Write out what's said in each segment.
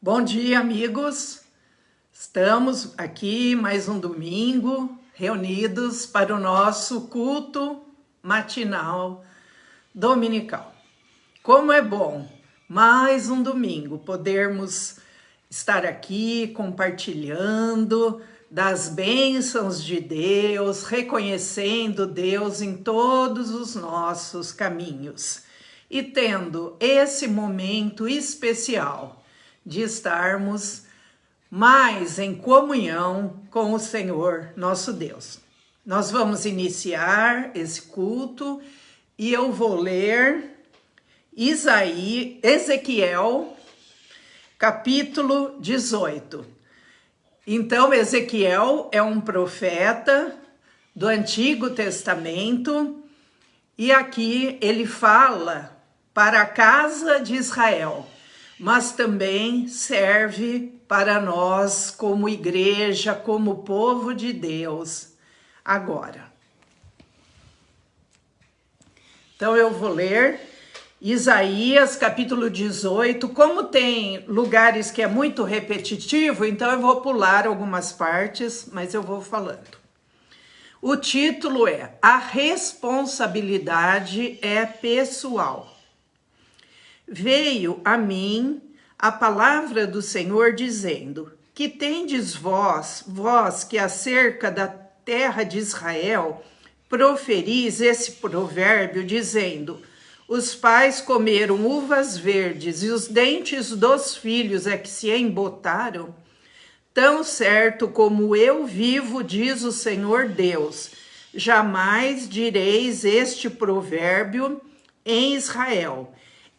Bom dia, amigos. Estamos aqui mais um domingo reunidos para o nosso culto matinal dominical. Como é bom mais um domingo podermos estar aqui compartilhando das bênçãos de Deus, reconhecendo Deus em todos os nossos caminhos e tendo esse momento especial de estarmos mais em comunhão com o Senhor nosso Deus. Nós vamos iniciar esse culto e eu vou ler Ezequiel, capítulo 18. Então, Ezequiel é um profeta do Antigo Testamento e aqui ele fala para a casa de Israel, mas também serve para nós como igreja, como povo de Deus agora. Então eu vou ler Isaías capítulo 18, como tem lugares que é muito repetitivo, então eu vou pular algumas partes, mas eu vou falando. O título é A Responsabilidade é Pessoal. Veio a mim a palavra do Senhor dizendo: que tendes vós que acerca da terra de Israel, proferis esse provérbio dizendo: os pais comeram uvas verdes e os dentes dos filhos é que se embotaram? Tão certo como eu vivo, diz o Senhor Deus, jamais direis este provérbio em Israel.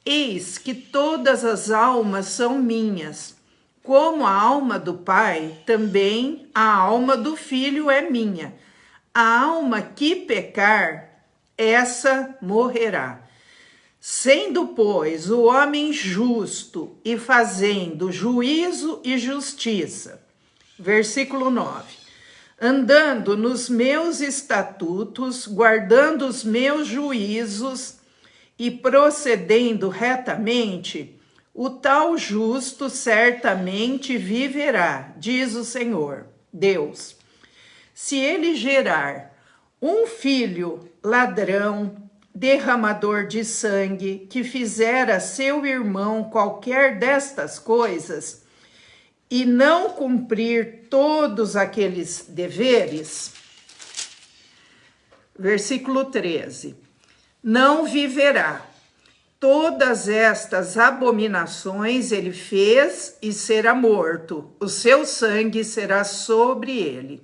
Eis que todas as almas são minhas, como a alma do pai, também a alma do filho é minha. A alma que pecar, essa morrerá. Sendo, pois, o homem justo e fazendo juízo e justiça. Versículo 9. Andando nos meus estatutos, guardando os meus juízos e procedendo retamente, o tal justo certamente viverá, diz o Senhor, Deus. Se ele gerar um filho ladrão, derramador de sangue, que fizer a seu irmão qualquer destas coisas, e não cumprir todos aqueles deveres, versículo 13, não viverá. Todas estas abominações ele fez e será morto, o seu sangue será sobre ele.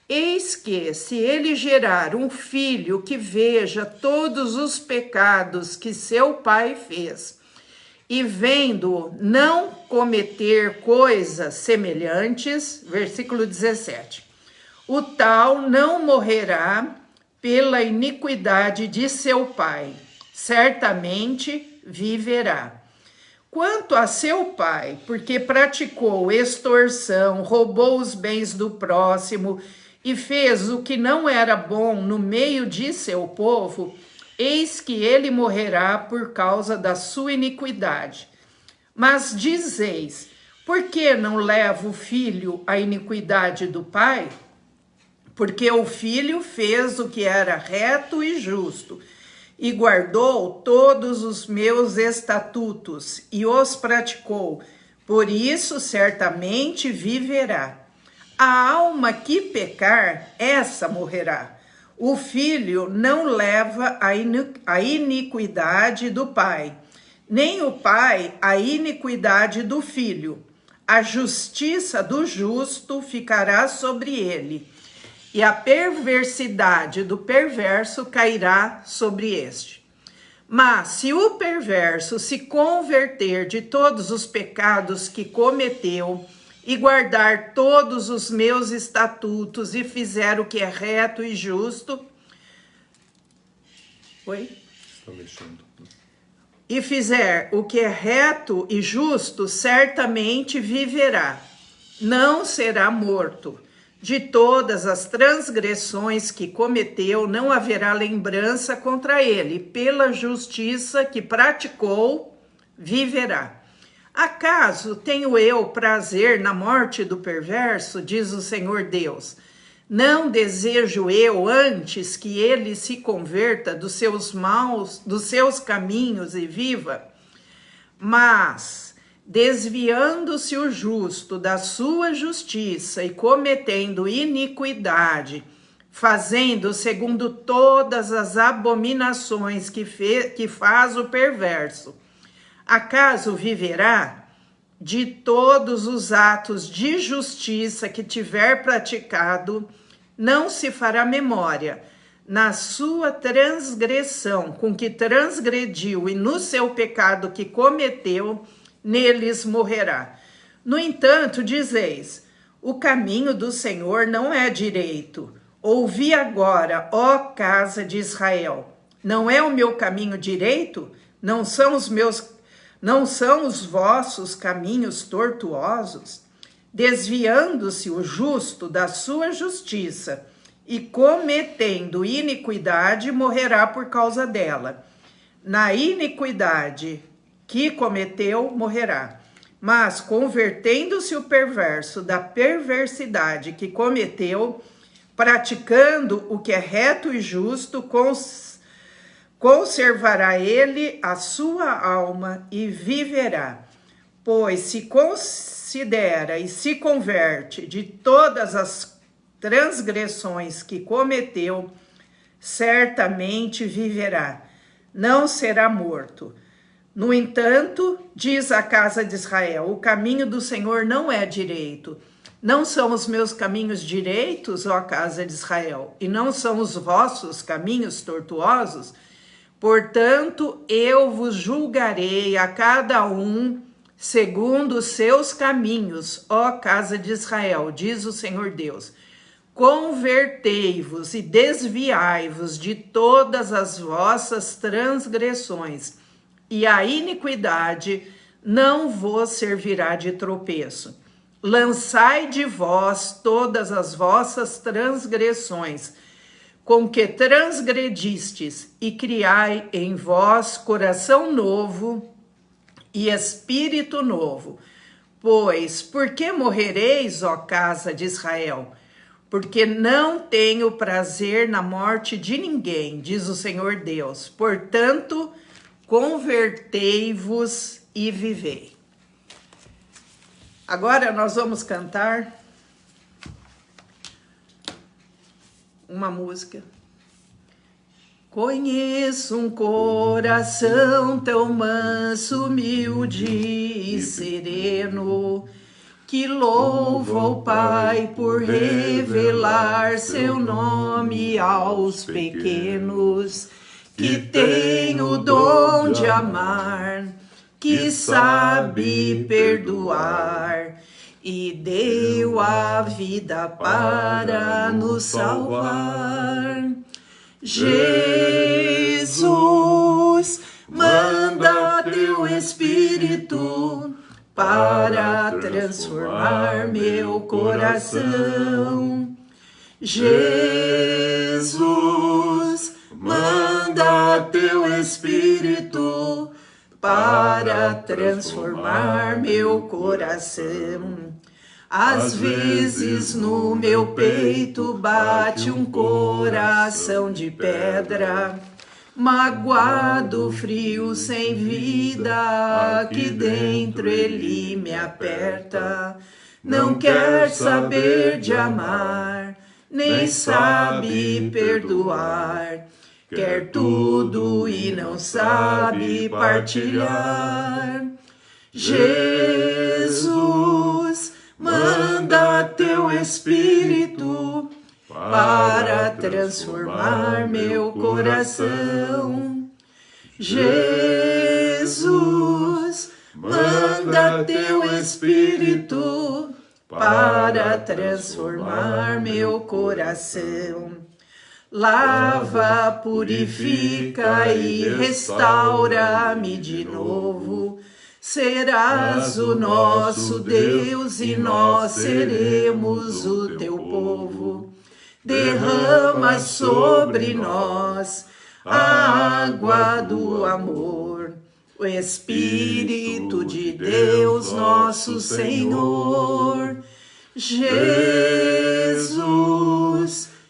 Eis que, se ele gerar um filho que veja todos os pecados que seu pai fez, e vendo não cometer coisas semelhantes, versículo 17, o tal não morrerá pela iniquidade de seu pai, certamente viverá. Quanto a seu pai, porque praticou extorsão, roubou os bens do próximo e fez o que não era bom no meio de seu povo, eis que ele morrerá por causa da sua iniquidade. Mas dizeis, por que não leva o filho a iniquidade do pai? Porque o filho fez o que era reto e justo, e guardou todos os meus estatutos, e os praticou, por isso certamente viverá. A alma que pecar, essa morrerá. O filho não leva a iniquidade do pai, nem o pai a iniquidade do filho. A justiça do justo ficará sobre ele, e a perversidade do perverso cairá sobre este. Mas se o perverso se converter de todos os pecados que cometeu, e guardar todos os meus estatutos, e fizer o que é reto e justo... Oi? Está mexendo. E fizer o que é reto e justo, certamente viverá, não será morto. De todas as transgressões que cometeu, não haverá lembrança contra ele. Pela justiça que praticou, viverá. Acaso tenho eu prazer na morte do perverso, diz o Senhor Deus? Não desejo eu antes que ele se converta dos seus caminhos e viva? Mas, desviando-se o justo da sua justiça e cometendo iniquidade, fazendo segundo todas as abominações que faz o perverso, acaso viverá? De todos os atos de justiça que tiver praticado, não se fará memória. Na sua transgressão com que transgrediu e no seu pecado que cometeu, neles morrerá. No entanto, dizeis, o caminho do Senhor não é direito. Ouvi agora, ó casa de Israel, não é o meu caminho direito? Não são os vossos caminhos tortuosos? Desviando-se o justo da sua justiça e cometendo iniquidade, morrerá por causa dela. Na iniquidade que cometeu, morrerá. Mas convertendo-se o perverso da perversidade que cometeu, praticando o que é reto e justo, conservará ele a sua alma e viverá. Pois se considera e se converte de todas as transgressões que cometeu, certamente viverá, não será morto. No entanto, diz a casa de Israel, o caminho do Senhor não é direito. Não são os meus caminhos direitos, ó casa de Israel, e não são os vossos caminhos tortuosos? Portanto, eu vos julgarei a cada um segundo os seus caminhos, ó casa de Israel, diz o Senhor Deus. Convertei-vos e desviai-vos de todas as vossas transgressões, e a iniquidade não vos servirá de tropeço. Lançai de vós todas as vossas transgressões, com que transgredistes, e criai em vós coração novo e espírito novo. Pois, por que morrereis, ó casa de Israel? Porque não tenho prazer na morte de ninguém, diz o Senhor Deus. Portanto, convertei-vos e vivei. Agora nós vamos cantar uma música. Conheço um coração tão manso, humilde e sereno, que louva o Pai por revelar seu nome aos pequenos, que tem o dom de amar, que sabe perdoar e deu a vida para nos salvar. Jesus, manda teu Espírito para transformar meu coração. Jesus, manda teu Espírito para transformar meu coração. Às vezes no meu peito bate um coração de pedra, magoado, frio, sem vida, aqui dentro ele me aperta. Não quer saber de amar, nem sabe perdoar. Quer tudo e não sabe partilhar. Jesus, manda teu Espírito para transformar meu coração. Jesus, manda teu Espírito para transformar meu coração. Lava, purifica e restaura-me de novo. Serás o nosso Deus e nós seremos o teu povo. Derrama sobre nós a água do amor. O Espírito de Deus, nosso Senhor, Jesus,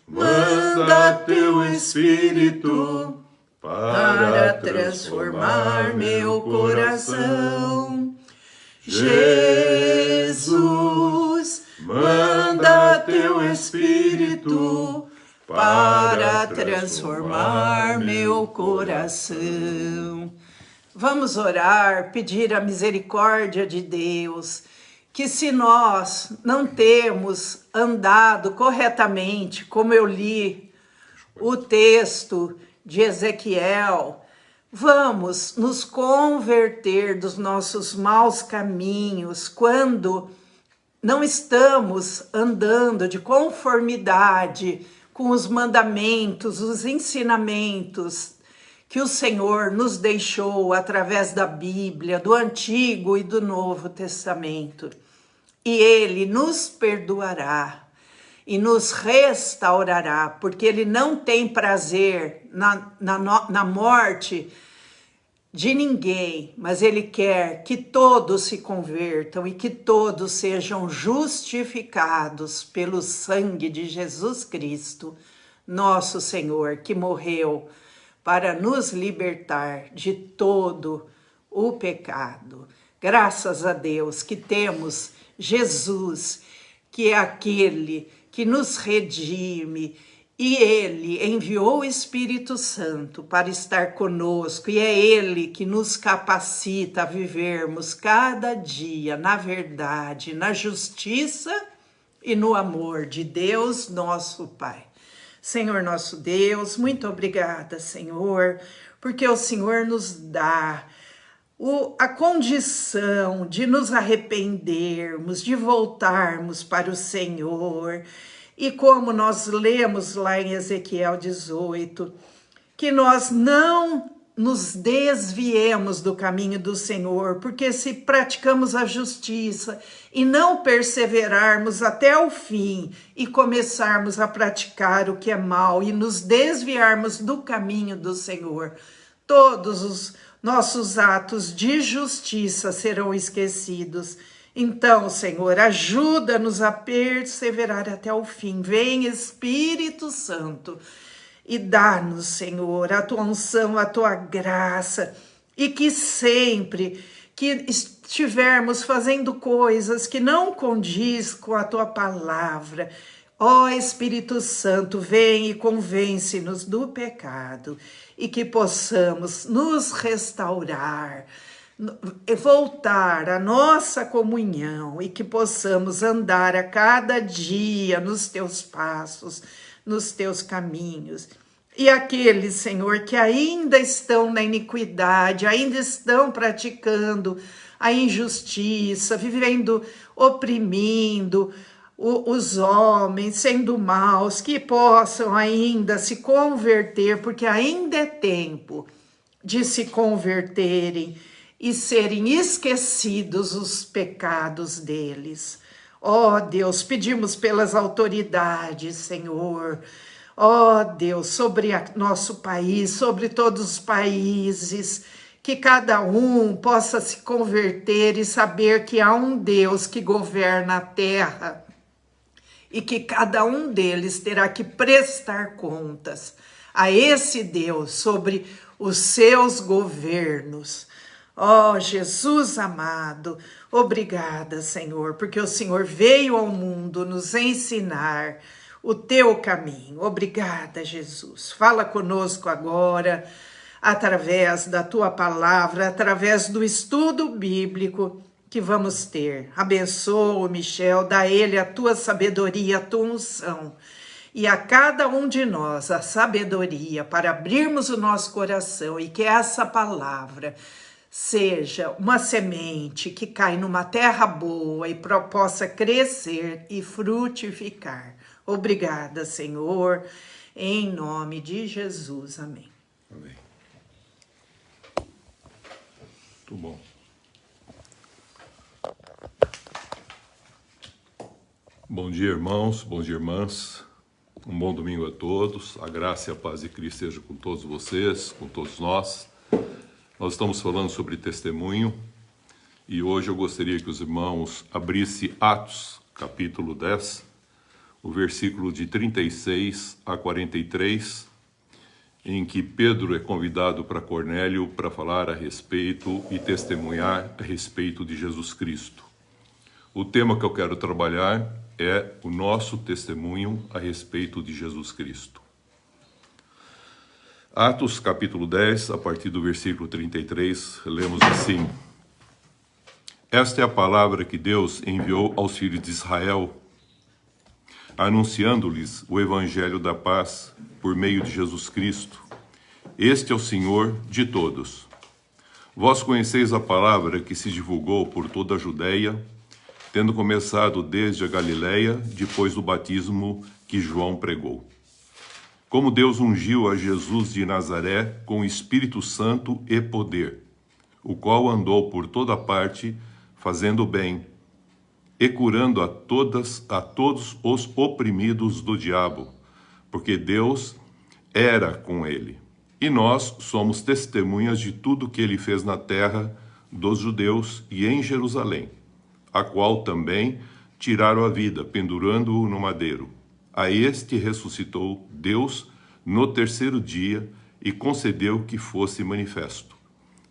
manda teu Espírito para transformar meu coração. Jesus, manda teu Espírito para transformar meu coração. Vamos orar, pedir a misericórdia de Deus, que se nós não temos andado corretamente, como eu li o texto de Ezequiel, vamos nos converter dos nossos maus caminhos quando não estamos andando de conformidade com os mandamentos, os ensinamentos que o Senhor nos deixou através da Bíblia, do Antigo e do Novo Testamento. E Ele nos perdoará e nos restaurará, porque Ele não tem prazer na morte de ninguém, mas Ele quer que todos se convertam e que todos sejam justificados pelo sangue de Jesus Cristo, nosso Senhor, que morreu para nos libertar de todo o pecado. Graças a Deus que temos Jesus, que é aquele que nos redime, e Ele enviou o Espírito Santo para estar conosco, e é Ele que nos capacita a vivermos cada dia na verdade, na justiça e no amor de Deus, nosso Pai. Senhor nosso Deus, muito obrigada, Senhor, porque o Senhor nos dá a condição de nos arrependermos, de voltarmos para o Senhor. E como nós lemos lá em Ezequiel 18, que nós não nos desviemos do caminho do Senhor, porque se praticamos a justiça e não perseverarmos até o fim e começarmos a praticar o que é mal e nos desviarmos do caminho do Senhor, todos os nossos atos de justiça serão esquecidos. Então, Senhor, ajuda-nos a perseverar até o fim. Vem, Espírito Santo, e dá-nos, Senhor, a tua unção, a tua graça, e que sempre que estivermos fazendo coisas que não condiz com a tua palavra, ó Espírito Santo, vem e convence-nos do pecado, e que possamos nos restaurar, voltar à nossa comunhão, e que possamos andar a cada dia nos teus passos, nos teus caminhos. E aqueles, Senhor, que ainda estão na iniquidade, ainda estão praticando a injustiça, vivendo, oprimindo os homens, sendo maus, que possam ainda se converter, porque ainda é tempo de se converterem e serem esquecidos os pecados deles. Ó Deus, pedimos pelas autoridades, Senhor, ó Deus, sobre nosso país, sobre todos os países, que cada um possa se converter e saber que há um Deus que governa a terra e que cada um deles terá que prestar contas a esse Deus sobre os seus governos. Ó Jesus amado, obrigada, Senhor, porque o Senhor veio ao mundo nos ensinar o teu caminho. Obrigada, Jesus. Fala conosco agora, através da tua palavra, através do estudo bíblico que vamos ter. Abençoa o Michel, dá a ele a tua sabedoria, a tua unção. E a cada um de nós a sabedoria para abrirmos o nosso coração e que essa palavra seja uma semente que cai numa terra boa e possa crescer e frutificar. Obrigada, Senhor, em nome de Jesus. Amém. Amém. Muito bom. Bom dia, irmãos, bom dia, irmãs. Um bom domingo a todos. A graça e a paz de Cristo seja com todos vocês, com todos nós. Nós estamos falando sobre testemunho e hoje eu gostaria que os irmãos abrissem Atos, capítulo 10, o versículo de 36 a 43, em que Pedro é convidado para Cornélio para falar a respeito e testemunhar a respeito de Jesus Cristo. O tema que eu quero trabalhar é o nosso testemunho a respeito de Jesus Cristo. Atos, capítulo 10, a partir do versículo 33, lemos assim: Esta é a palavra que Deus enviou aos filhos de Israel, anunciando-lhes o evangelho da paz por meio de Jesus Cristo. Este é o Senhor de todos. Vós conheceis a palavra que se divulgou por toda a Judeia, tendo começado desde a Galileia, depois do batismo que João pregou. Como Deus ungiu a Jesus de Nazaré com o Espírito Santo e poder, o qual andou por toda parte, fazendo bem, e curando a todos os oprimidos do diabo, porque Deus era com ele. E nós somos testemunhas de tudo que ele fez na terra dos judeus e em Jerusalém, a qual também tiraram a vida, pendurando-o no madeiro. A este ressuscitou Deus no terceiro dia e concedeu que fosse manifesto,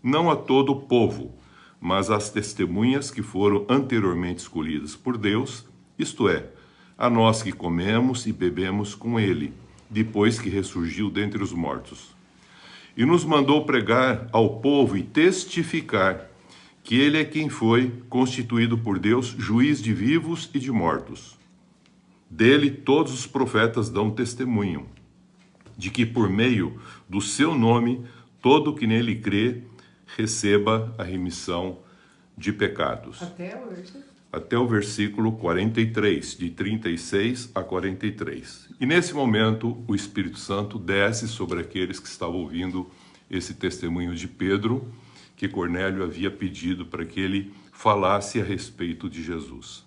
não a todo o povo, mas às testemunhas que foram anteriormente escolhidas por Deus, isto é, a nós que comemos e bebemos com ele, depois que ressurgiu dentre os mortos. E nos mandou pregar ao povo e testificar que ele é quem foi constituído por Deus, juiz de vivos e de mortos. Dele todos os profetas dão testemunho, de que por meio do seu nome, todo que nele crê, receba a remissão de pecados. Até o versículo 43, de 36 a 43. E nesse momento, o Espírito Santo desce sobre aqueles que estavam ouvindo esse testemunho de Pedro, que Cornélio havia pedido para que ele falasse a respeito de Jesus.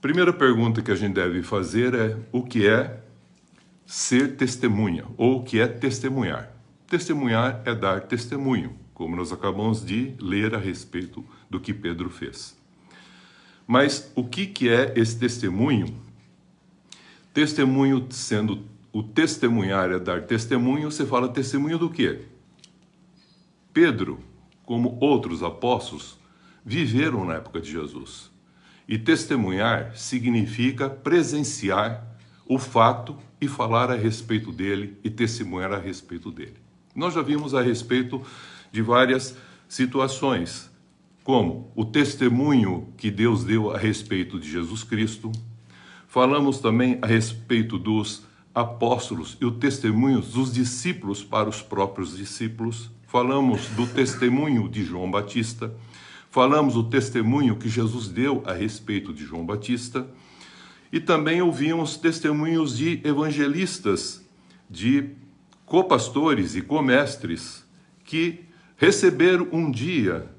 Primeira pergunta que a gente deve fazer é: o que é ser testemunha? Ou o que é testemunhar? Testemunhar é dar testemunho, como nós acabamos de ler a respeito do que Pedro fez. Mas o que é esse testemunho? Testemunho, sendo o testemunhar é dar testemunho, você fala testemunho do quê? Pedro, como outros apóstolos, viveram na época de Jesus. E testemunhar significa presenciar o fato e falar a respeito dele e testemunhar a respeito dele. Nós já vimos a respeito de várias situações, como o testemunho que Deus deu a respeito de Jesus Cristo. Falamos também a respeito dos apóstolos e o testemunho dos discípulos para os próprios discípulos. Falamos do testemunho de João Batista. Falamos do testemunho que Jesus deu a respeito de João Batista. E também ouvimos testemunhos de evangelistas, de copastores e comestres que receberam um dia,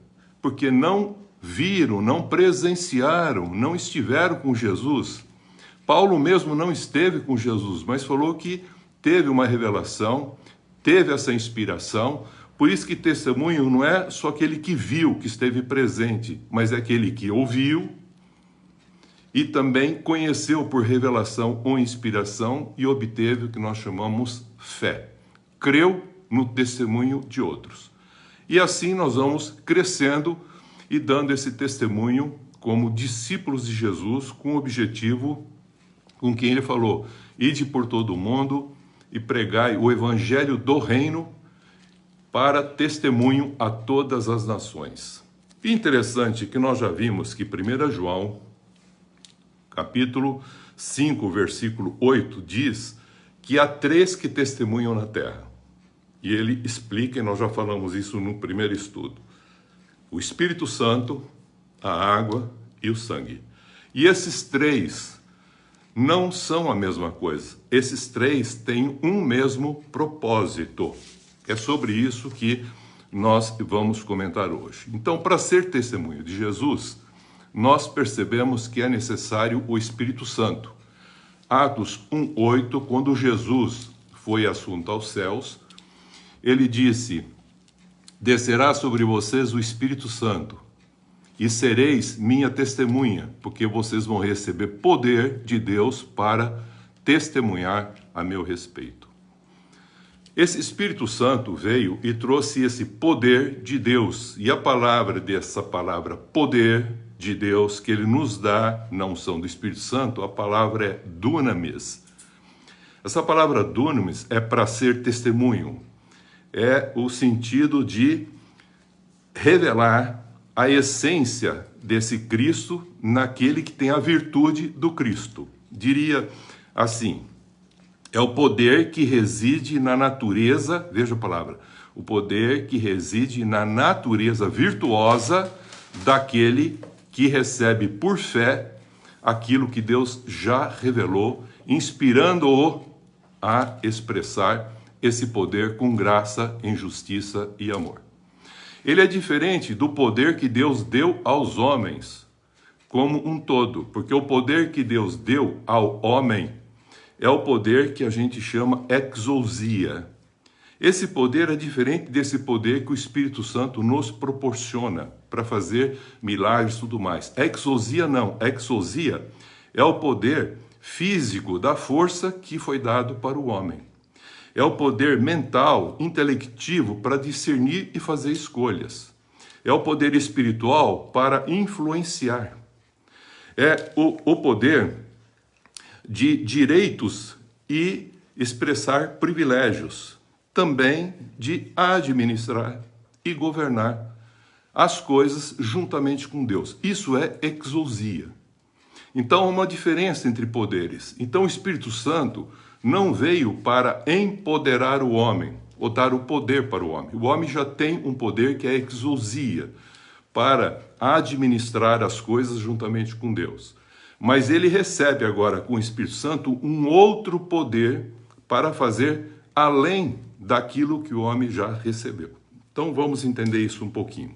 porque não viram, não presenciaram, não estiveram com Jesus. Paulo mesmo não esteve com Jesus, mas falou que teve uma revelação, teve essa inspiração. Por isso que testemunho não é só aquele que viu, que esteve presente, mas é aquele que ouviu e também conheceu por revelação ou inspiração e obteve o que nós chamamos fé. Creu no testemunho de outros. E assim nós vamos crescendo e dando esse testemunho como discípulos de Jesus, com o objetivo com quem ele falou: ide por todo o mundo e pregai o evangelho do reino para testemunho a todas as nações. E interessante que nós já vimos que 1 João, capítulo 5, versículo 8, diz que há 3 que testemunham na terra. E ele explica, e nós já falamos isso no primeiro estudo: o Espírito Santo, a água e o sangue. E esses 3 não são a mesma coisa. Esses 3 têm um mesmo propósito. É sobre isso que nós vamos comentar hoje. Então, para ser testemunho de Jesus, nós percebemos que é necessário o Espírito Santo. Atos 1:8, quando Jesus foi assunto aos céus, ele disse: descerá sobre vocês o Espírito Santo, e sereis minha testemunha, porque vocês vão receber poder de Deus para testemunhar a meu respeito. Esse Espírito Santo veio e trouxe esse poder de Deus, e a palavra dessa palavra poder de Deus que ele nos dá na unção do Espírito Santo, a palavra é dunamis. Essa palavra dunamis é para ser testemunho, é o sentido de revelar a essência desse Cristo naquele que tem a virtude do Cristo. Diria assim, é o poder que reside na natureza, veja a palavra, o poder que reside na natureza virtuosa daquele que recebe por fé aquilo que Deus já revelou, inspirando-o a expressar esse poder com graça, em justiça e amor. Ele é diferente do poder que Deus deu aos homens como um todo, porque o poder que Deus deu ao homem é o poder que a gente chama exousia. Esse poder é diferente desse poder que o Espírito Santo nos proporciona para fazer milagres e tudo mais. Exousia não, exousia é o poder físico da força que foi dado para o homem. É o poder mental, intelectivo para discernir e fazer escolhas. É o poder espiritual para influenciar. É o poder de direitos e expressar privilégios. Também de administrar e governar as coisas juntamente com Deus. Isso é exousia. Então, há uma diferença entre poderes. Então, o Espírito Santo não veio para empoderar o homem, ou dar o poder para o homem. O homem já tem um poder que é exousia, para administrar as coisas juntamente com Deus. Mas ele recebe agora, com o Espírito Santo, um outro poder para fazer além daquilo que o homem já recebeu. Então, vamos entender isso um pouquinho.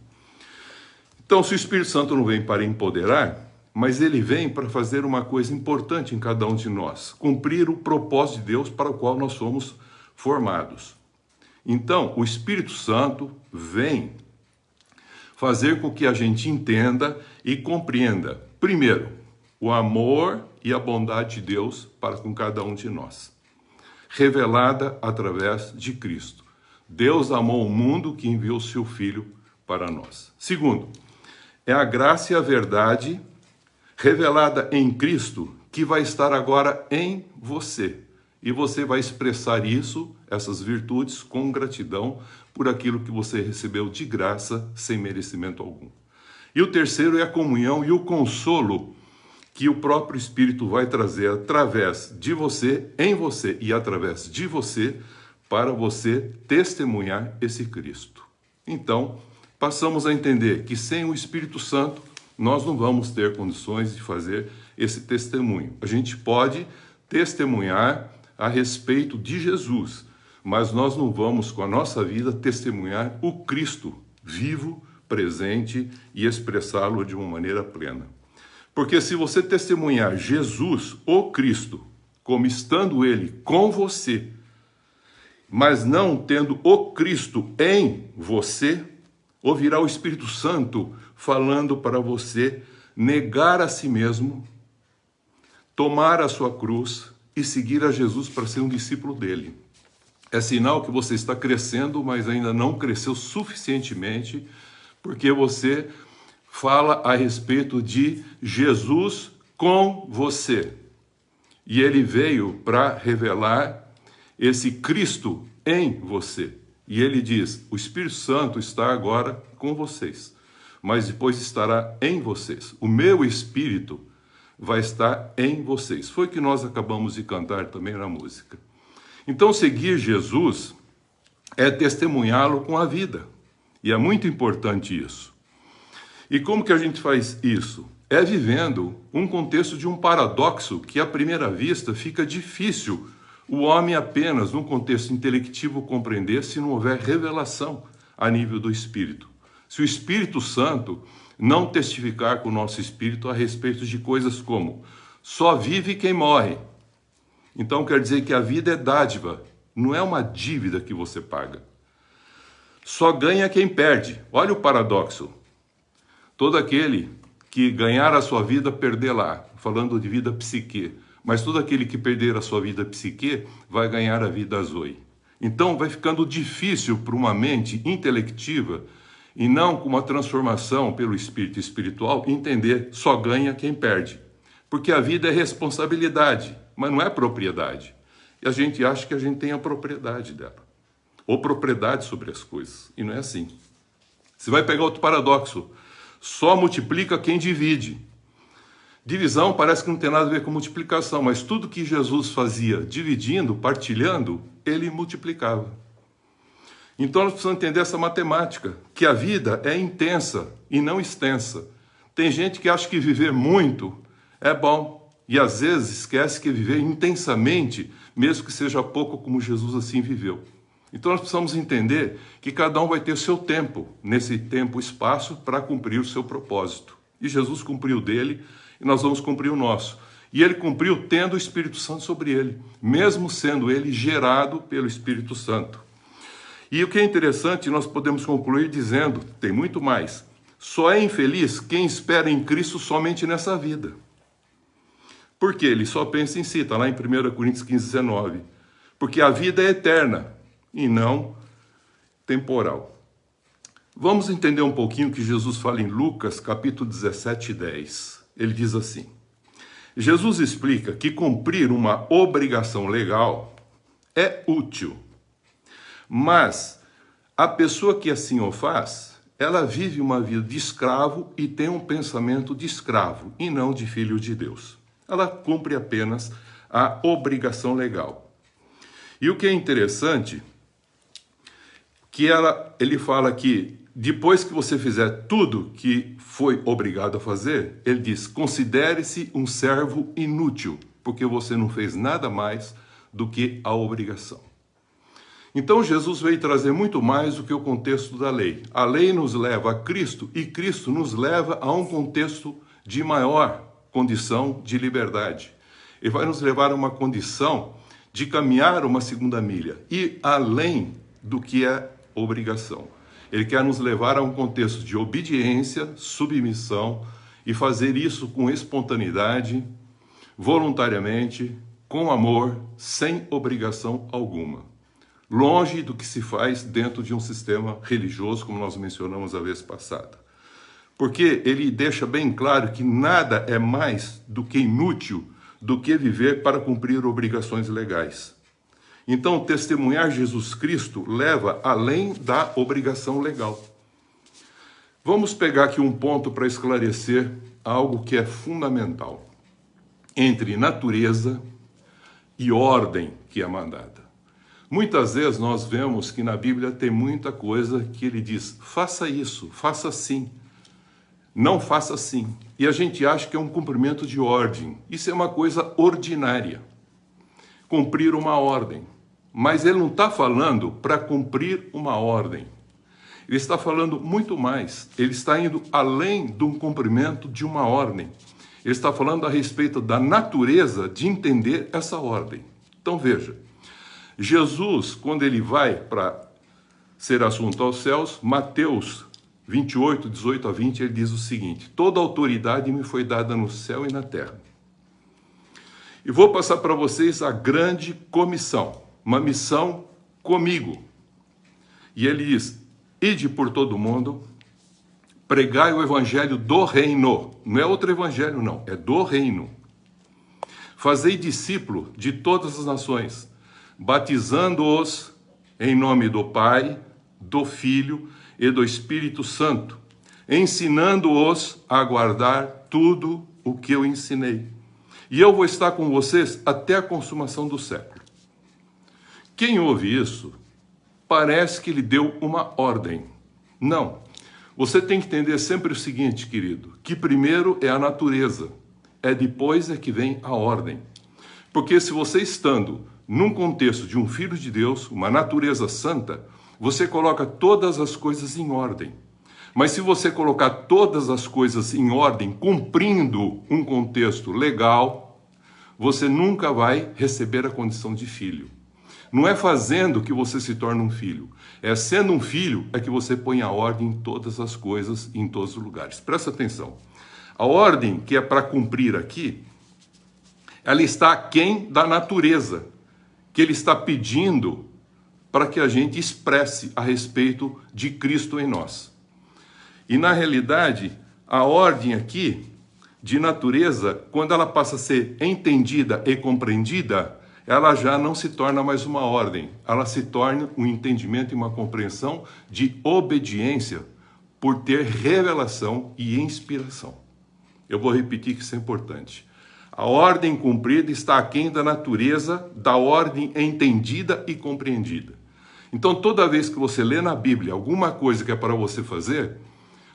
Então, se o Espírito Santo não vem para empoderar, mas ele vem para fazer uma coisa importante em cada um de nós, cumprir o propósito de Deus para o qual nós somos formados. Então, o Espírito Santo vem fazer com que a gente entenda e compreenda, primeiro, o amor e a bondade de Deus para com cada um de nós, revelada através de Cristo. Deus amou o mundo que enviou seu Filho para nós. Segundo, é a graça e a verdade revelada em Cristo, que vai estar agora em você. E você vai expressar isso, essas virtudes, com gratidão por aquilo que você recebeu de graça, sem merecimento algum. E o terceiro é a comunhão e o consolo que o próprio Espírito vai trazer através de você, em você e através de você, para você testemunhar esse Cristo. Então, passamos a entender que sem o Espírito Santo, nós não vamos ter condições de fazer esse testemunho. A gente pode testemunhar a respeito de Jesus, mas nós não vamos, com a nossa vida, testemunhar o Cristo vivo, presente e expressá-lo de uma maneira plena. Porque se você testemunhar Jesus, o Cristo, como estando ele com você, mas não tendo o Cristo em você, ouvirá o Espírito Santo falando para você negar a si mesmo, tomar a sua cruz e seguir a Jesus para ser um discípulo dele. É sinal que você está crescendo, mas ainda não cresceu suficientemente, porque você fala a respeito de Jesus com você. E ele veio para revelar esse Cristo em você. E ele diz, o Espírito Santo está agora com vocês, mas depois estará em vocês. O meu Espírito vai estar em vocês. Foi o que nós acabamos de cantar também na música. Então, seguir Jesus é testemunhá-lo com a vida. E é muito importante isso. E como que a gente faz isso? É vivendo um contexto de um paradoxo que, à primeira vista, fica difícil o homem apenas, num contexto intelectivo, compreender se não houver revelação a nível do Espírito. Se o Espírito Santo não testificar com o nosso espírito a respeito de coisas como só vive quem morre. Então quer dizer que a vida é dádiva, não é uma dívida que você paga. Só ganha quem perde. Olha o paradoxo. Todo aquele que ganhar a sua vida, perder lá. Falando de vida psique. Mas todo aquele que perder a sua vida psique, vai ganhar a vida zoe. Então vai ficando difícil para uma mente intelectiva e não com uma transformação pelo espírito espiritual, entender só ganha quem perde. Porque a vida é responsabilidade, mas não é propriedade. E a gente acha que a gente tem a propriedade dela. Ou propriedade sobre as coisas. E não é assim. Você vai pegar outro paradoxo. Só multiplica quem divide. Divisão parece que não tem nada a ver com multiplicação, mas tudo que Jesus fazia dividindo, partilhando, ele multiplicava. Então nós precisamos entender essa matemática, que a vida é intensa e não extensa. Tem gente que acha que viver muito é bom, e às vezes esquece que viver intensamente, mesmo que seja pouco, como Jesus assim viveu. Então nós precisamos entender que cada um vai ter seu tempo, nesse tempo e espaço, para cumprir o seu propósito. E Jesus cumpriu o dele, e nós vamos cumprir o nosso. E ele cumpriu tendo o Espírito Santo sobre ele, mesmo sendo ele gerado pelo Espírito Santo. E o que é interessante, nós podemos concluir dizendo, tem muito mais, só é infeliz quem espera em Cristo somente nessa vida. Porque ele só pensa em si, está lá em 1 Coríntios 15, 19. Porque a vida é eterna e não temporal. Vamos entender um pouquinho o que Jesus fala em Lucas, capítulo 17, 10. Ele diz assim, Jesus explica que cumprir uma obrigação legal é útil, mas a pessoa que assim o faz, ela vive uma vida de escravo e tem um pensamento de escravo e não de filho de Deus. Ela cumpre apenas a obrigação legal. E o que é interessante, que ele fala que depois que você fizer tudo que foi obrigado a fazer, ele diz, considere-se um servo inútil, porque você não fez nada mais do que a obrigação. Então Jesus veio trazer muito mais do que o contexto da lei. A lei nos leva a Cristo e Cristo nos leva a um contexto de maior condição de liberdade. Ele vai nos levar a uma condição de caminhar uma segunda milha e além do que é obrigação. Ele quer nos levar a um contexto de obediência, submissão e fazer isso com espontaneidade, voluntariamente, com amor, sem obrigação alguma. Longe do que se faz dentro de um sistema religioso, como nós mencionamos a vez passada. Porque ele deixa bem claro que nada é mais do que inútil do que viver para cumprir obrigações legais. Então, testemunhar Jesus Cristo leva além da obrigação legal. Vamos pegar aqui um ponto para esclarecer algo que é fundamental entre natureza e ordem que é mandada. Muitas vezes nós vemos que na Bíblia tem muita coisa que ele diz, faça isso, faça assim, não faça assim. E a gente acha que é um cumprimento de ordem. Isso é uma coisa ordinária, cumprir uma ordem. Mas ele não está falando para cumprir uma ordem. Ele está falando muito mais. Ele está indo além de um cumprimento de uma ordem. Ele está falando a respeito da natureza de entender essa ordem. Então veja, Jesus, quando ele vai para ser assunto aos céus, Mateus 28, 18 a 20, ele diz o seguinte, toda autoridade me foi dada no céu e na terra. E vou passar para vocês a grande comissão. Uma missão comigo. E ele diz, ide por todo mundo, pregai o evangelho do reino. Não é outro evangelho, não. É do reino. Fazei discípulo de todas as nações, batizando-os em nome do Pai, do Filho e do Espírito Santo, ensinando-os a guardar tudo o que eu ensinei. E eu vou estar com vocês até a consumação do século. Quem ouve isso, parece que ele deu uma ordem. Não. Você tem que entender sempre o seguinte, querido, que primeiro é a natureza, depois é que vem a ordem. Porque se você estando num contexto de um filho de Deus, uma natureza santa, você coloca todas as coisas em ordem. Mas se você colocar todas as coisas em ordem, cumprindo um contexto legal, você nunca vai receber a condição de filho. Não é fazendo que você se torna um filho. É sendo um filho é que você põe a ordem em todas as coisas, em todos os lugares. Presta atenção. A ordem que é para cumprir aqui, ela está aquém da natureza, que ele está pedindo para que a gente expresse a respeito de Cristo em nós. E na realidade, a ordem aqui, de natureza, quando ela passa a ser entendida e compreendida, ela já não se torna mais uma ordem, ela se torna um entendimento e uma compreensão de obediência por ter revelação e inspiração. Eu vou repetir que isso é importante. A ordem cumprida está aquém da natureza, da ordem entendida e compreendida. Então, toda vez que você lê na Bíblia alguma coisa que é para você fazer,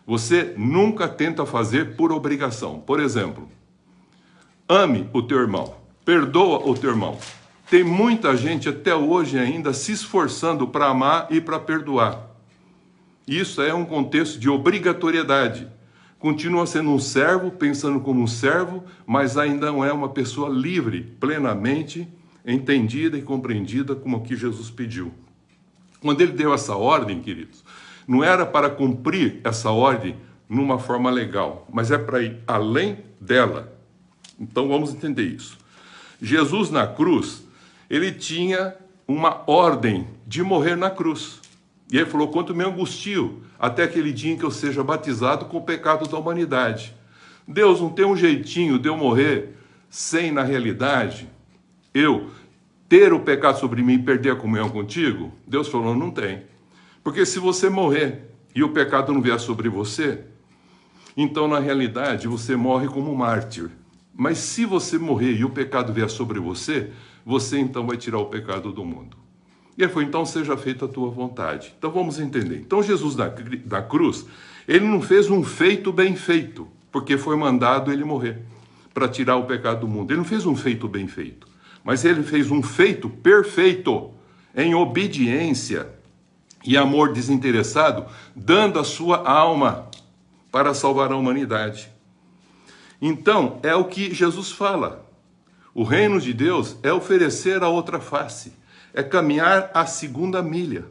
você nunca tenta fazer por obrigação. Por exemplo, ame o teu irmão, perdoa o teu irmão. Tem muita gente até hoje ainda se esforçando para amar e para perdoar. Isso é um contexto de obrigatoriedade. Continua sendo um servo, pensando como um servo, mas ainda não é uma pessoa livre, plenamente entendida e compreendida como o que Jesus pediu. Quando ele deu essa ordem, queridos, não era para cumprir essa ordem numa forma legal, mas é para ir além dela. Então vamos entender isso. Jesus na cruz, ele tinha uma ordem de morrer na cruz. E ele falou, quanto me angustio até aquele dia em que eu seja batizado com o pecado da humanidade. Deus, não tem um jeitinho de eu morrer sem, na realidade, eu ter o pecado sobre mim e perder a comunhão contigo? Deus falou, não tem. Porque se você morrer e o pecado não vier sobre você, então na realidade você morre como um mártir. Mas se você morrer e o pecado vier sobre você, você então vai tirar o pecado do mundo. E ele falou, então seja feita a tua vontade. Então vamos entender. Então Jesus da cruz, ele não fez um feito bem feito, porque foi mandado ele morrer para tirar o pecado do mundo. Ele não fez um feito bem feito, mas ele fez um feito perfeito, em obediência e amor desinteressado, dando a sua alma para salvar a humanidade. Então, é o que Jesus fala. O reino de Deus é oferecer a outra face, é caminhar a segunda milha.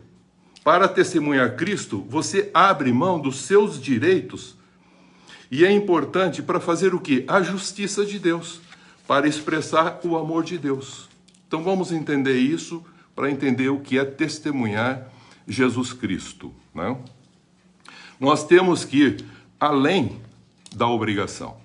Para testemunhar Cristo, você abre mão dos seus direitos. E é importante para fazer o quê? A justiça de Deus, para expressar o amor de Deus. Então vamos entender isso para entender o que é testemunhar Jesus Cristo, né? Nós temos que ir além da obrigação.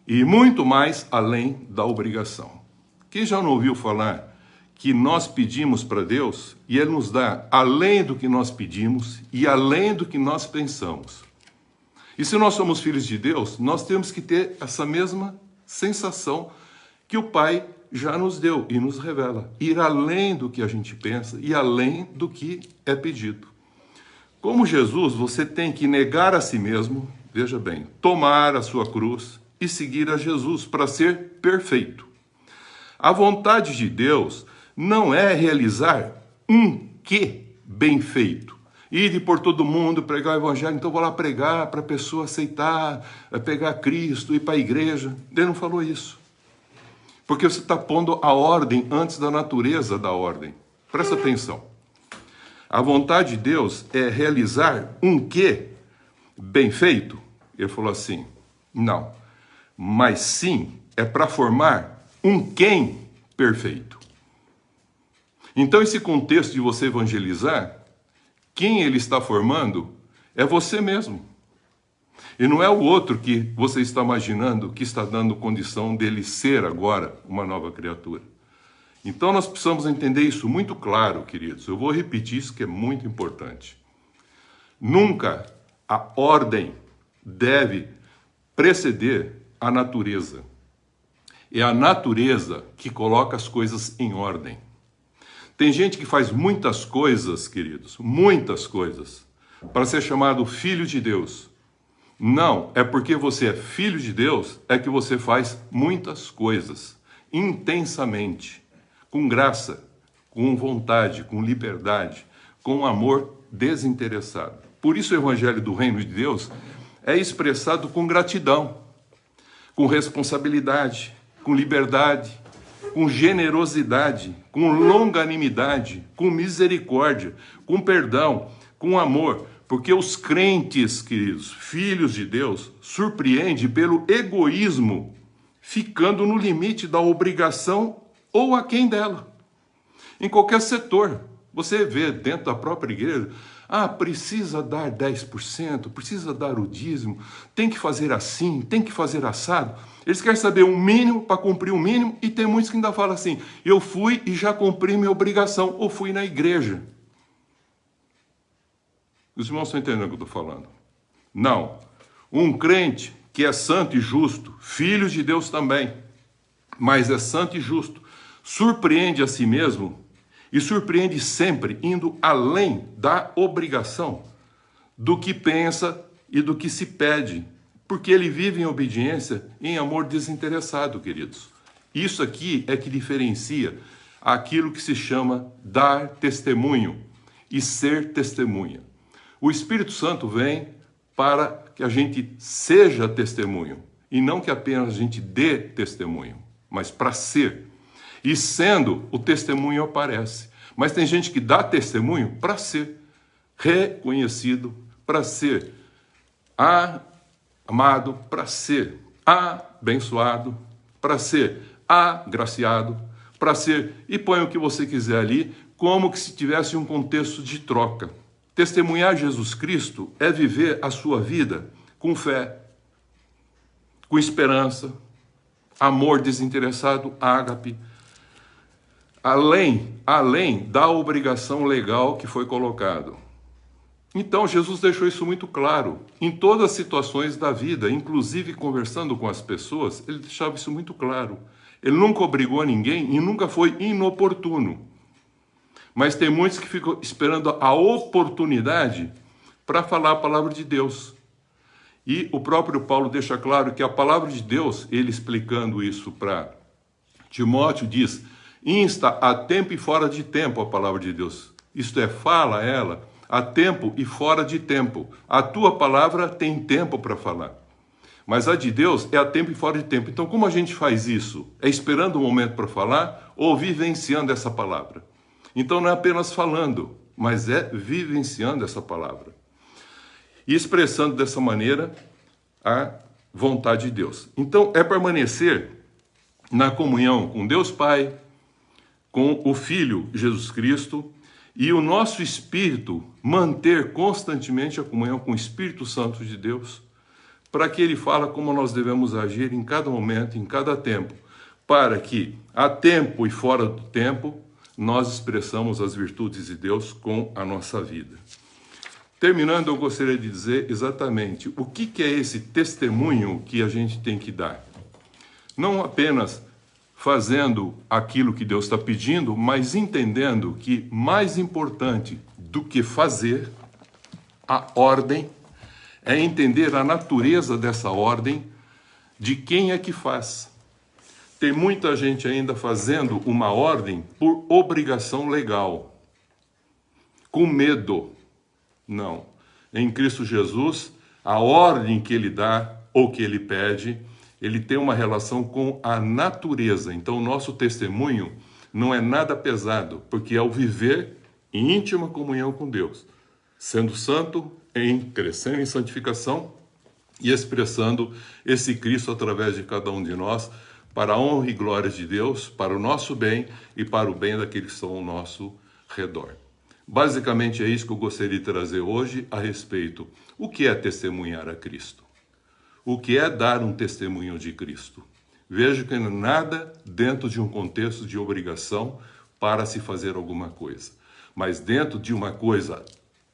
E muito mais além da obrigação. Quem já não ouviu falar que nós pedimos para Deus e Ele nos dá além do que nós pedimos e além do que nós pensamos? E se nós somos filhos de Deus, nós temos que ter essa mesma sensação que o Pai já nos deu e nos revela. Ir além do que a gente pensa e além do que é pedido. Como Jesus, você tem que negar a si mesmo, veja bem, tomar a sua cruz e seguir a Jesus para ser perfeito. A vontade de Deus não é realizar um que bem feito. Ir por todo mundo, pregar o evangelho, então vou lá pregar para a pessoa aceitar, pegar Cristo, ir para a igreja. Ele não falou isso. Porque você está pondo a ordem antes da natureza da ordem. Presta atenção. A vontade de Deus é realizar um que bem feito. Ele falou assim, não. Mas sim, é para formar um quem perfeito. Então, esse contexto de você evangelizar, quem ele está formando é você mesmo. E não é o outro que você está imaginando que está dando condição dele ser agora uma nova criatura. Então, nós precisamos entender isso muito claro, queridos. Eu vou repetir isso que é muito importante. Nunca a ordem deve preceder a natureza. É a natureza que coloca as coisas em ordem. Tem gente que faz muitas coisas, queridos, muitas coisas, para ser chamado filho de Deus. Não, é porque você é filho de Deus, é que você faz muitas coisas, intensamente, com graça, com vontade, com liberdade, com amor desinteressado. Por isso o evangelho do reino de Deus é expressado com gratidão, com responsabilidade, com liberdade, com generosidade, com longanimidade, com misericórdia, com perdão, com amor. Porque os crentes, queridos, filhos de Deus, surpreendem pelo egoísmo, ficando no limite da obrigação ou aquém dela. Em qualquer setor, você vê dentro da própria igreja, precisa dar 10%, precisa dar o dízimo, tem que fazer assim, tem que fazer assado. Eles querem saber o mínimo para cumprir o mínimo, e tem muitos que ainda falam assim, eu fui e já cumpri minha obrigação, ou fui na igreja. Os irmãos estão entendendo o que eu estou falando? Não. Um crente que é santo e justo, filho de Deus também, mas é santo e justo, surpreende a si mesmo e surpreende sempre indo além da obrigação, do que pensa e do que se pede, porque ele vive em obediência, em amor desinteressado, queridos. Isso aqui é que diferencia aquilo que se chama dar testemunho e ser testemunha. O Espírito Santo vem para que a gente seja testemunho, e não que apenas a gente dê testemunho, mas para ser. E sendo, o testemunho aparece. Mas tem gente que dá testemunho para ser reconhecido, para ser amado, para ser abençoado, para ser agraciado, para ser, e põe o que você quiser ali, como que se tivesse um contexto de troca. Testemunhar Jesus Cristo é viver a sua vida com fé, com esperança, amor desinteressado, ágape, além da obrigação legal que foi colocado. Então, Jesus deixou isso muito claro. Em todas as situações da vida, inclusive conversando com as pessoas, ele deixava isso muito claro. Ele nunca obrigou ninguém e nunca foi inoportuno. Mas tem muitos que ficam esperando a oportunidade para falar a palavra de Deus. E o próprio Paulo deixa claro que a palavra de Deus, ele explicando isso para Timóteo, diz: insta a tempo e fora de tempo a palavra de Deus. Isto é, fala ela a tempo e fora de tempo. A tua palavra tem tempo para falar. Mas a de Deus é a tempo e fora de tempo. Então, como a gente faz isso? É esperando o momento para falar ou vivenciando essa palavra? Então, não é apenas falando, mas é vivenciando essa palavra. E expressando dessa maneira a vontade de Deus. Então, é permanecer na comunhão com Deus Pai, com o Filho Jesus Cristo, e o nosso espírito manter constantemente a comunhão com o Espírito Santo de Deus, para que ele fale como nós devemos agir em cada momento, em cada tempo, para que, a tempo e fora do tempo, nós expressamos as virtudes de Deus com a nossa vida. Terminando, eu gostaria de dizer exatamente o que é esse testemunho que a gente tem que dar. Não apenas fazendo aquilo que Deus está pedindo, mas entendendo que mais importante do que fazer a ordem é entender a natureza dessa ordem, de quem é que faz. Tem muita gente ainda fazendo uma ordem por obrigação legal, com medo. Não. Em Cristo Jesus, a ordem que ele dá ou que ele pede, ele tem uma relação com a natureza. Então, o nosso testemunho não é nada pesado, porque é o viver em íntima comunhão com Deus, sendo santo, crescendo em santificação e expressando esse Cristo através de cada um de nós, para a honra e glória de Deus, para o nosso bem e para o bem daqueles que estão ao nosso redor. Basicamente é isso que eu gostaria de trazer hoje a respeito. O que é testemunhar a Cristo? O que é dar um testemunho de Cristo? Vejo que não é nada dentro de um contexto de obrigação para se fazer alguma coisa, mas dentro de uma coisa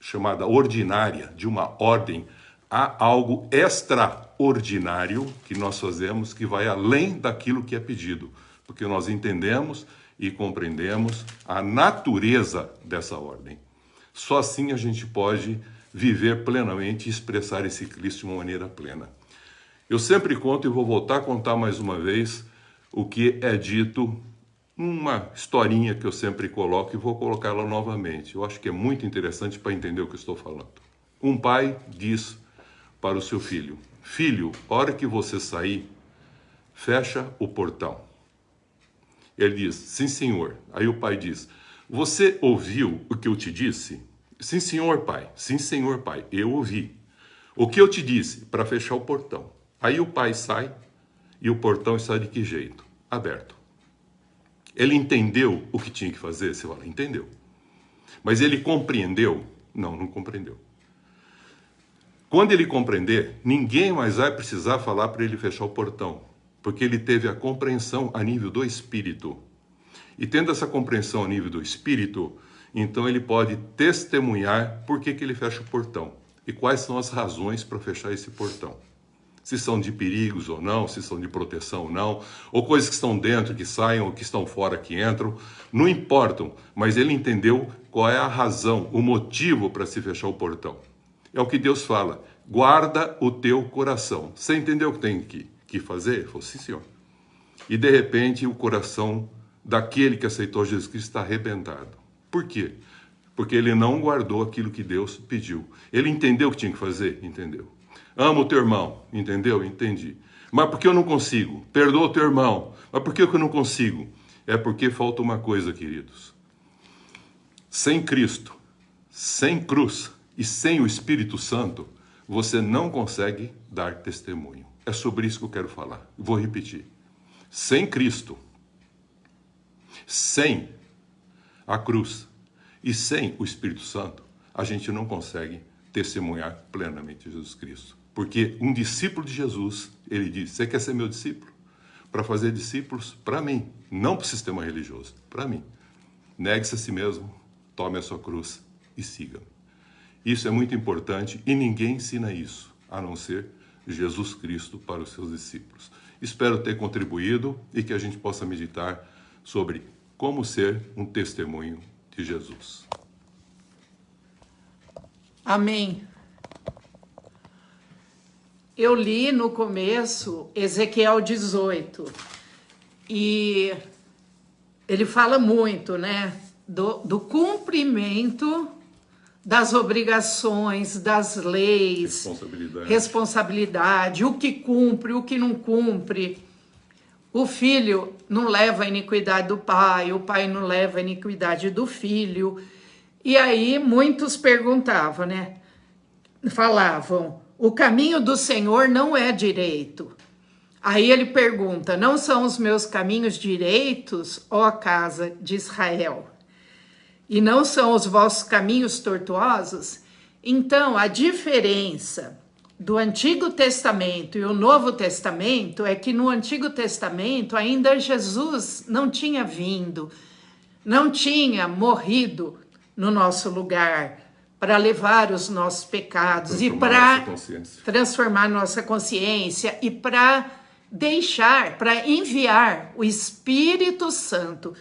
chamada ordinária, de uma ordem, há algo extraordinário que nós fazemos que vai além daquilo que é pedido, porque nós entendemos e compreendemos a natureza dessa ordem. Só assim a gente pode viver plenamente e expressar esse Cristo de uma maneira plena. Eu sempre conto e vou voltar a contar mais uma vez o que é dito, uma historinha que eu sempre coloco e vou colocá-la novamente. Eu acho que é muito interessante para entender o que eu estou falando. Um pai diz para o seu filho: filho, hora que você sair, fecha o portão. Ele diz, sim, senhor. Aí o pai diz, você ouviu o que eu te disse? Sim, senhor, pai. Sim, senhor, pai. Eu ouvi. O que eu te disse? Para fechar o portão. Aí o pai sai e o portão está de que jeito? Aberto. Ele entendeu o que tinha que fazer? Você fala, entendeu. Mas ele compreendeu? Não, não compreendeu. Quando ele compreender, ninguém mais vai precisar falar para ele fechar o portão, porque ele teve a compreensão a nível do espírito. E tendo essa compreensão a nível do espírito, então ele pode testemunhar por que ele fecha o portão e quais são as razões para fechar esse portão. Se são de perigos ou não, se são de proteção ou não, ou coisas que estão dentro que saiam, ou que estão fora que entram, não importam, mas ele entendeu qual é a razão, o motivo para se fechar o portão. É o que Deus fala, guarda o teu coração. Você entendeu o que tem que fazer? Ele falou, sim, senhor. E de repente o coração daquele que aceitou Jesus Cristo está arrebentado. Por quê? Porque ele não guardou aquilo que Deus pediu. Ele entendeu o que tinha que fazer? Entendeu. Ama o teu irmão, entendeu? Entendi. Mas por que eu não consigo? Perdoa o teu irmão. Mas por que eu não consigo? É porque falta uma coisa, queridos. Sem Cristo, sem cruz e sem o Espírito Santo, você não consegue dar testemunho. É sobre isso que eu quero falar. Vou repetir. Sem Cristo, sem a cruz e sem o Espírito Santo, a gente não consegue testemunhar plenamente Jesus Cristo. Porque um discípulo de Jesus, ele diz, você quer ser meu discípulo? Para fazer discípulos, para mim, não para o sistema religioso, para mim. Negue-se a si mesmo, tome a sua cruz e siga-me. Isso é muito importante e ninguém ensina isso, a não ser Jesus Cristo para os seus discípulos. Espero ter contribuído e que a gente possa meditar sobre como ser um testemunho de Jesus. Amém. Eu li no começo Ezequiel 18 e ele fala muito, né, do cumprimento das obrigações, das leis, responsabilidade, o que cumpre, o que não cumpre. O filho não leva a iniquidade do pai, o pai não leva a iniquidade do filho. E aí muitos perguntavam, né, falavam, o caminho do Senhor não é direito. Aí ele pergunta, não são os meus caminhos direitos, ó casa de Israel? E não são os vossos caminhos tortuosos? Então, a diferença do Antigo Testamento e o Novo Testamento é que no Antigo Testamento ainda Jesus não tinha vindo, não tinha morrido no nosso lugar, para levar os nossos pecados e para transformar nossa consciência e para deixar, para enviar o Espírito Santo.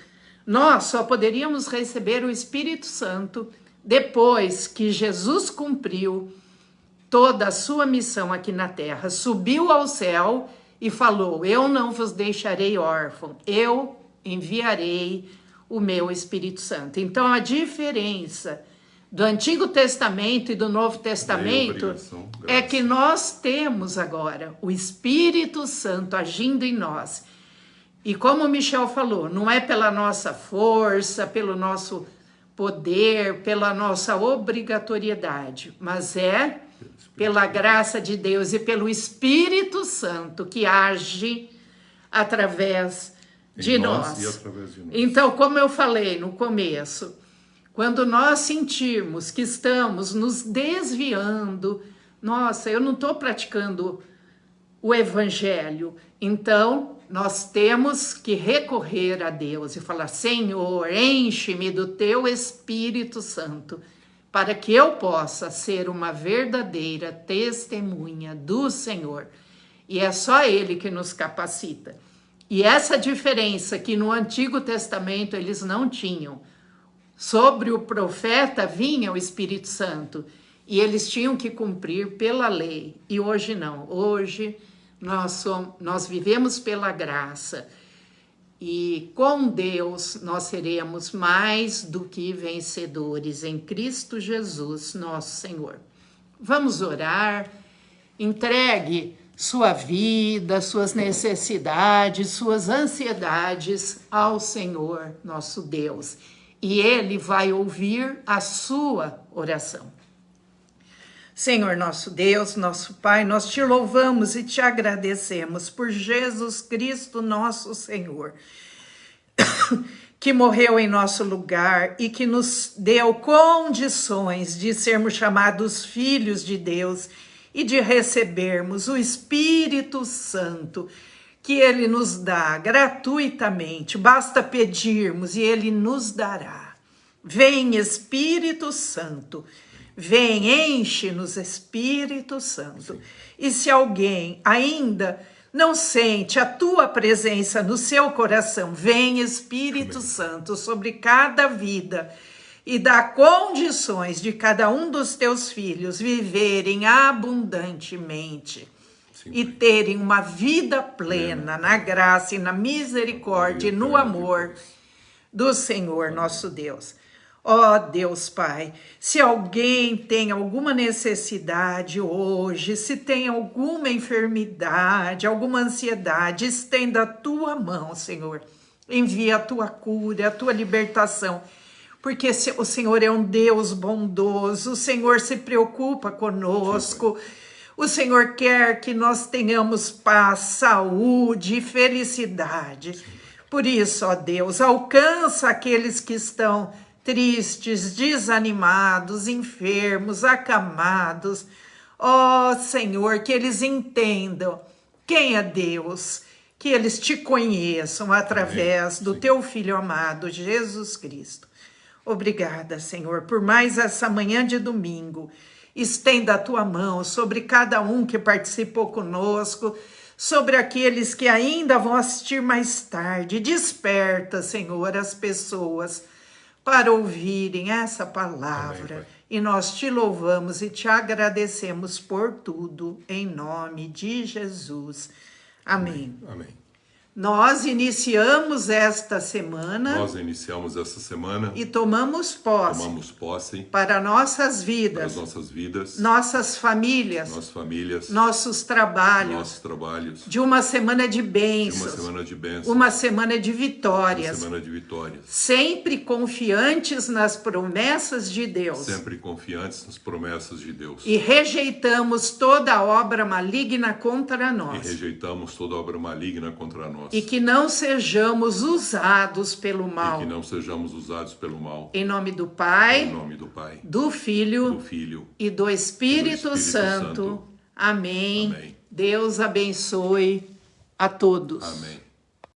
Nós só poderíamos receber o Espírito Santo depois que Jesus cumpriu toda a sua missão aqui na terra, subiu ao céu e falou, eu não vos deixarei órfão, eu enviarei o meu Espírito Santo. Então a diferença do Antigo Testamento e do Novo Testamento é que nós temos agora o Espírito Santo agindo em nós. E como o Michel falou, não é pela nossa força, pelo nosso poder, pela nossa obrigatoriedade, mas é pela graça de Deus e pelo Espírito Santo que age através de nós. Então, como eu falei no começo, quando nós sentirmos que estamos nos desviando, nossa, eu não estou praticando o evangelho, então nós temos que recorrer a Deus e falar, Senhor, enche-me do teu Espírito Santo, para que eu possa ser uma verdadeira testemunha do Senhor. E é só Ele que nos capacita. E essa diferença que no Antigo Testamento eles não tinham, sobre o profeta vinha o Espírito Santo e eles tinham que cumprir pela lei. E hoje não. Hoje nós vivemos pela graça. E com Deus nós seremos mais do que vencedores em Cristo Jesus, nosso Senhor. Vamos orar. Entregue sua vida, suas necessidades, suas ansiedades ao Senhor nosso Deus. E Ele vai ouvir a sua oração. Senhor nosso Deus, nosso Pai, nós te louvamos e te agradecemos por Jesus Cristo, nosso Senhor, que morreu em nosso lugar e que nos deu condições de sermos chamados filhos de Deus e de recebermos o Espírito Santo, que Ele nos dá gratuitamente. Basta pedirmos e Ele nos dará. Vem, Espírito Santo. Vem, enche-nos, Espírito Santo. E se alguém ainda não sente a tua presença no seu coração, vem, Espírito Santo, sobre cada vida e dá condições de cada um dos teus filhos viverem abundantemente e terem uma vida plena na graça e na misericórdia e no amor do Senhor nosso Deus. Ó Deus Pai, se alguém tem alguma necessidade hoje, se tem alguma enfermidade, alguma ansiedade, estenda a tua mão, Senhor. Envia a tua cura, a tua libertação, porque o Senhor é um Deus bondoso, o Senhor se preocupa conosco, o Senhor quer que nós tenhamos paz, saúde e felicidade. Por isso, ó Deus, alcança aqueles que estão tristes, desanimados, enfermos, acamados. Ó Senhor, que eles entendam quem é Deus, que eles te conheçam através do teu Filho amado, Jesus Cristo. Obrigada, Senhor, por mais essa manhã de domingo. Estenda a tua mão sobre cada um que participou conosco, sobre aqueles que ainda vão assistir mais tarde. Desperta, Senhor, as pessoas para ouvirem essa palavra. Amém, e nós te louvamos e te agradecemos por tudo, em nome de Jesus. Amém. Amém. Nós iniciamos esta semana. E tomamos posse. Para nossas vidas. Nossas famílias. Nossos trabalhos. De uma semana de bênçãos. Uma semana de vitórias. Sempre confiantes nas promessas de Deus. E rejeitamos toda obra maligna contra nós. E que não sejamos usados pelo mal. Em nome do Pai, do Filho e do Espírito Santo. Amém. Deus abençoe a todos. Amém.